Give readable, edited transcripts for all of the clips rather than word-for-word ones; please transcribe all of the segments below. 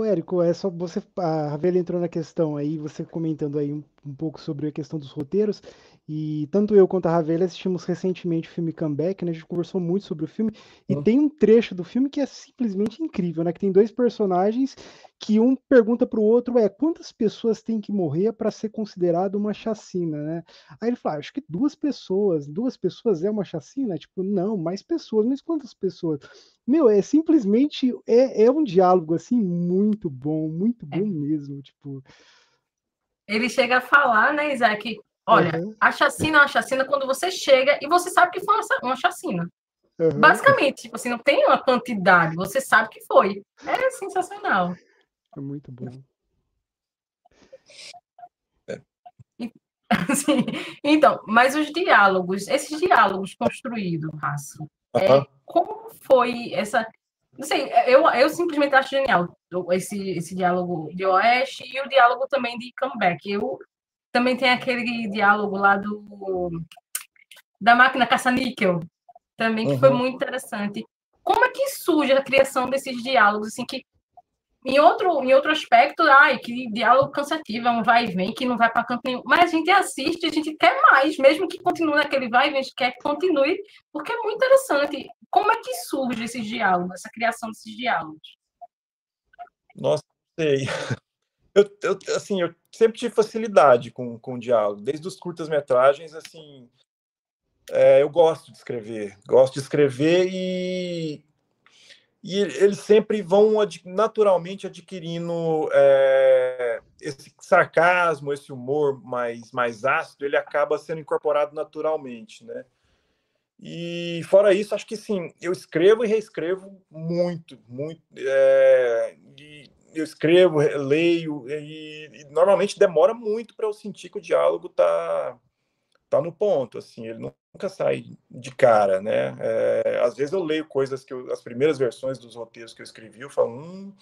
Érico, é só você, a Ravena entrou na questão aí, você comentando aí um pouco sobre a questão dos roteiros, e tanto eu quanto a Ravena assistimos recentemente o filme Comeback, né? A gente conversou muito sobre o filme, e Hum. tem um trecho do filme que é simplesmente incrível, né? Que tem dois personagens que um pergunta para o outro, quantas pessoas tem que morrer para ser considerado uma chacina, né? Aí ele fala, acho que duas pessoas é uma chacina? Tipo, não, mais pessoas, mas quantas pessoas? Meu, é simplesmente é um diálogo assim muito bom É. mesmo, tipo, Ele chega a falar, né, Isaac? Olha, aham, a chacina é uma chacina quando você chega e você sabe que foi uma chacina. aham, Basicamente, tipo assim, não tem uma quantidade, você sabe que foi. É sensacional. é muito bom. Assim, então, mas os diálogos, esses diálogos construídos, Raça, Aham. como foi essa. Não sei, eu simplesmente acho genial esse diálogo de Oeste e o diálogo também de Comeback. Eu também tem aquele diálogo lá da máquina caça-níquel, também, que foi Uhum. muito interessante. Como é que surge a criação desses diálogos, assim, que em outro aspecto, ai, que diálogo cansativo, é um vai e vem que não vai para canto nenhum. Mas a gente assiste, a gente quer mais, mesmo que continue naquele vai e vem, a gente quer que continue, porque é muito interessante. Como é que surge esses diálogos, essa criação desses diálogos? Nossa, sei. Assim, eu sempre tive facilidade com diálogo, desde os curtas-metragens, assim, eu gosto de escrever e eles sempre vão naturalmente adquirindo esse sarcasmo, esse humor mais ácido, ele acaba sendo incorporado naturalmente, né? E fora isso, acho que sim, eu escrevo e reescrevo muito. E eu escrevo, leio, e normalmente demora muito para eu sentir que o diálogo tá no ponto, assim, ele nunca sai de cara, né? Às vezes eu leio coisas as primeiras versões dos roteiros que eu escrevi, eu falo,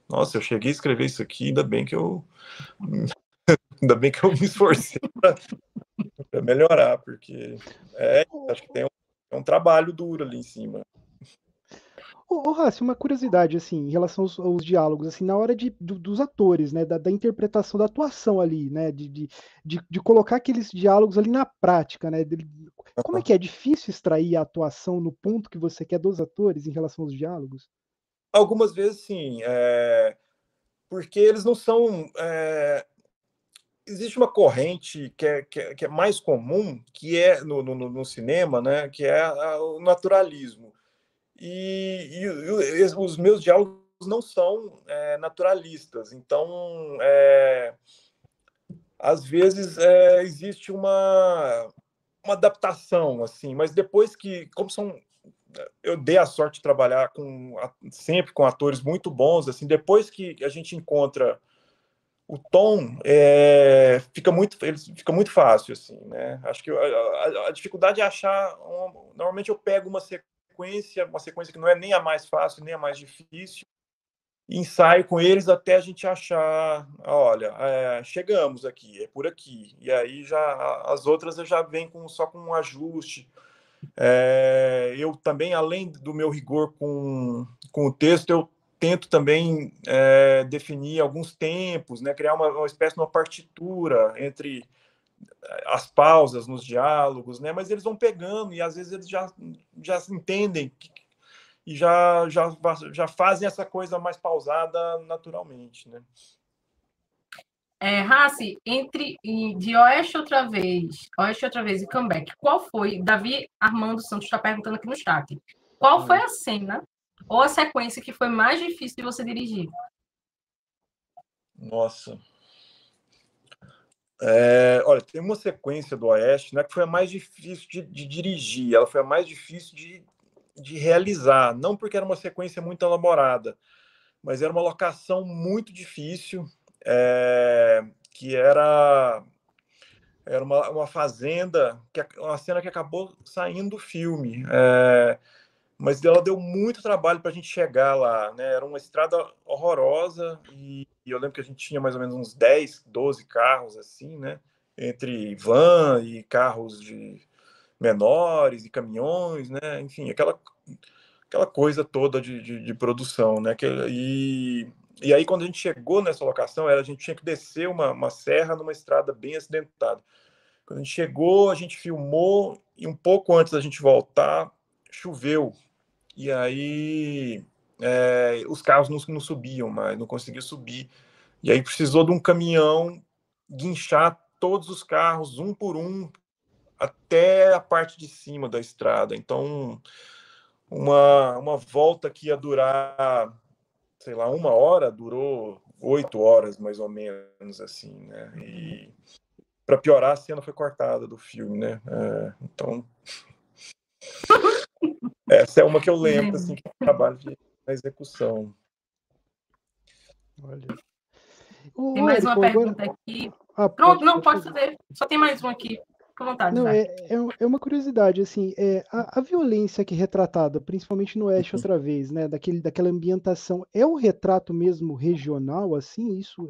nossa, eu cheguei a escrever isso aqui, ainda bem que eu me esforcei para melhorar, porque acho que tem um trabalho duro ali em cima. Raci, uma curiosidade, assim, em relação aos diálogos, assim, na hora dos atores, né, da interpretação, da atuação ali, né, de colocar aqueles diálogos ali na prática, né, como é que é? É difícil extrair a atuação no ponto que você quer dos atores em relação aos diálogos? Algumas vezes, sim, porque eles não são. Existe uma corrente que é mais comum, que é no cinema, né, que é o naturalismo. E os meus diálogos não são naturalistas. Então, às vezes, existe uma adaptação, assim, mas depois que. Como são eu dei a sorte de trabalhar sempre com atores muito bons, assim, depois que a gente encontra o tom, fica muito fácil, assim, né? Acho que a dificuldade é achar, normalmente eu pego uma sequência que não é nem a mais fácil, nem a mais difícil, e ensaio com eles até a gente achar, olha, chegamos aqui, é por aqui, e aí já as outras eu já venho só com um ajuste. Eu também, além do meu rigor com o texto, eu tento também definir alguns tempos, né, criar uma espécie de uma partitura entre as pausas nos diálogos, né, mas eles vão pegando e às vezes eles já se entendem e já fazem essa coisa mais pausada naturalmente, né? Raci, de Oeste outra vez e Comeback, qual foi? Davi Armando Santos está perguntando aqui no chat. Qual foi Hum. a cena ou a sequência que foi mais difícil de você dirigir? Nossa. Olha, tem uma sequência do Oeste, né, que foi a mais difícil de dirigir, ela foi a mais difícil de realizar, não porque era uma sequência muito elaborada, mas era uma locação muito difícil, que era uma fazenda, uma cena que acabou saindo do filme, mas ela deu muito trabalho para a gente chegar lá, né? Era uma estrada horrorosa e eu lembro que a gente tinha mais ou menos uns 10, 12 carros assim, né? Entre van e carros de menores e caminhões, né? Enfim, aquela coisa toda de produção, né? E aí, quando a gente chegou nessa locação, a gente tinha que descer uma serra numa estrada bem acidentada. Quando a gente chegou, a gente filmou, e um pouco antes da gente voltar, choveu. E aí os carros não subiam mais, não conseguiam subir. E aí precisou de um caminhão guinchar todos os carros, um por um, até a parte de cima da estrada. Então, uma volta que ia durar, sei lá, 1 hora, durou 8 horas, mais ou menos, assim, né? E, para piorar, a cena foi cortada do filme, né? Então, essa é uma que eu lembro, assim, que é um trabalho na execução. Olha. Tem mais uma pergunta aqui. Pronto, não, pode fazer. Só tem mais uma aqui. Fica à vontade. Não, é uma curiosidade, assim, a violência que é retratada, principalmente no Oeste outra vez, né, daquela ambientação, é um retrato mesmo regional, assim, isso,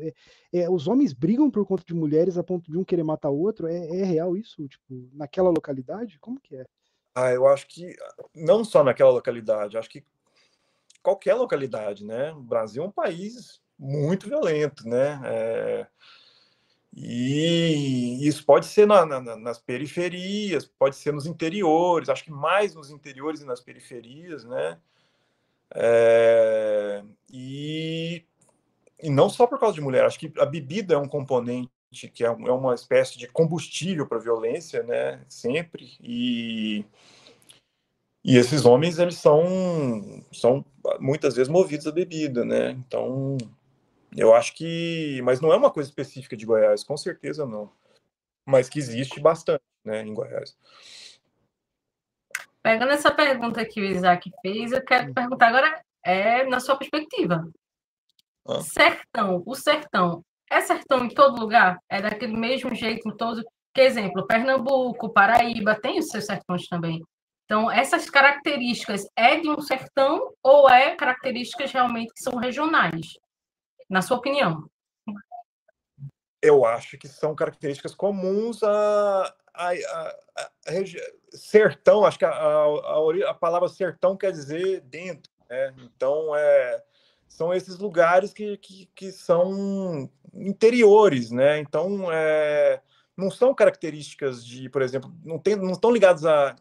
os homens brigam por conta de mulheres a ponto de um querer matar o outro, é real isso, tipo, naquela localidade? Como que é? Eu acho que não só naquela localidade, acho que qualquer localidade, né? O Brasil é um país muito violento, né? E isso pode ser nas periferias, pode ser nos interiores, acho que mais nos interiores e nas periferias, né? E não só por causa de mulher, acho que a bebida é um componente que é uma espécie de combustível para a violência, né? Sempre. E esses homens, eles são muitas vezes movidos à bebida, né? Então, eu acho que... Mas não é uma coisa específica de Goiás, com certeza não. Mas que existe bastante, né, em Goiás. Pegando essa pergunta que o Isaac fez, eu quero perguntar agora, na sua perspectiva. Sertão, o sertão, é sertão em todo lugar? É daquele mesmo jeito em todo... Que exemplo, Pernambuco, Paraíba, tem os seus sertões também. Então, essas características é de um sertão ou é características realmente que são regionais? Na sua opinião? Eu acho que são características comuns sertão. Acho que a palavra sertão quer dizer dentro, né? Então, são esses lugares que são interiores, né? Então, não são características de, por exemplo, não estão ligados a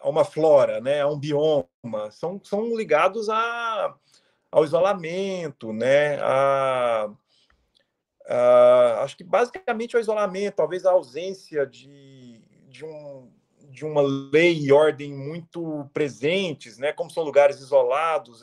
uma flora, né? A um bioma. São ligados ao isolamento, né? Acho que basicamente o isolamento, talvez a ausência de uma lei e ordem muito presentes, né? Como são lugares isolados,